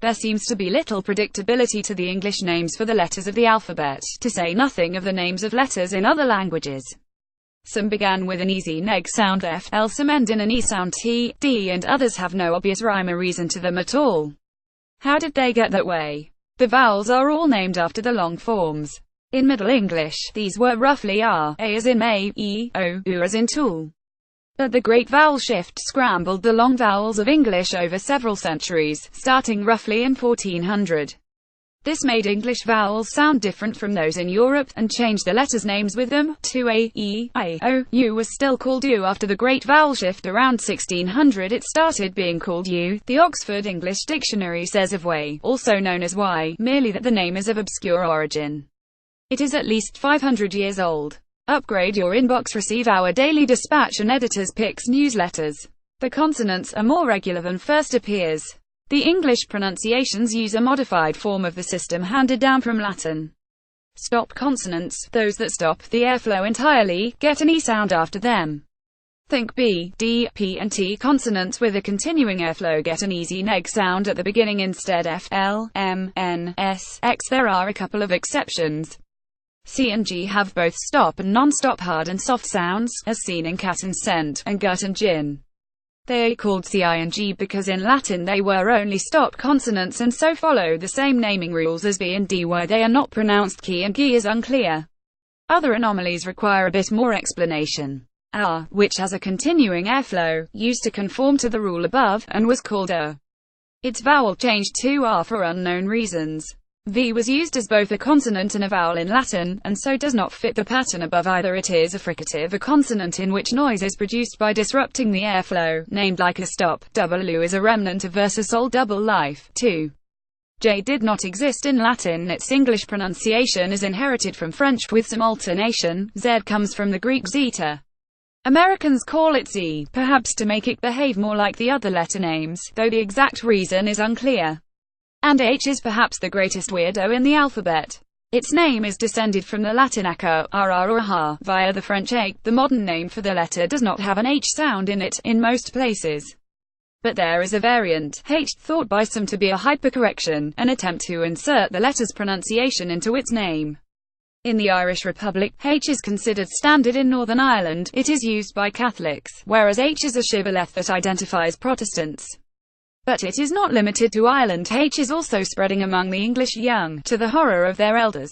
There seems to be little predictability to the English names for the letters of the alphabet, to say nothing of the names of letters in other languages. Some began with an easy neg sound F, L, some end in an E sound T, D, and others have no obvious rhyme or reason to them at all. How did they get that way? The vowels are all named after the long forms. In Middle English, these were roughly R, A as in May, E, O, U as in tool. But the Great Vowel Shift scrambled the long vowels of English over several centuries, starting roughly in 1400. This made English vowels sound different from those in Europe, and changed the letters' names with them, to A, E, I, O. U was still called U after the Great Vowel Shift around 1600 it started being called U. The Oxford English Dictionary says of way, also known as Y, merely that the name is of obscure origin. It is at least 500 years old. Upgrade your inbox, receive our daily dispatch and editors' picks newsletters. The consonants are more regular than first appears. The English pronunciations use a modified form of the system handed down from Latin. Stop consonants, those that stop the airflow entirely, get an E sound after them. Think B, D, P and T consonants with a continuing airflow get an easy neg sound at the beginning instead F, L, M, N, S, X. There are a couple of exceptions. C and G have both stop and non-stop hard and soft sounds, as seen in cat and scent, and gut and gin. They are called C, I and G because in Latin they were only stop consonants and so follow the same naming rules as B and D. Why they are not pronounced Ki and Gi is unclear. Other anomalies require a bit more explanation. R, which has a continuing airflow, used to conform to the rule above, and was called A. Its vowel changed to R for unknown reasons. V was used as both a consonant and a vowel in Latin, and so does not fit the pattern above either. It is a fricative, a consonant in which noise is produced by disrupting the airflow, named like a stop. W is a remnant of versasol double life. 2. J did not exist in Latin. Its English pronunciation is inherited from French, with some alternation. Z comes from the Greek zeta. Americans call it Z, perhaps to make it behave more like the other letter names, though the exact reason is unclear. And H is perhaps the greatest weirdo in the alphabet. Its name is descended from the Latin aka, rr or ha, via the French a. The modern name for the letter does not have an H sound in it, in most places. But there is a variant, H, thought by some to be a hypercorrection, an attempt to insert the letter's pronunciation into its name. In the Irish Republic, H is considered standard in Northern Ireland. It is used by Catholics, whereas H is a shibboleth that identifies Protestants. But it is not limited to Ireland. H is also spreading among the English young, to the horror of their elders.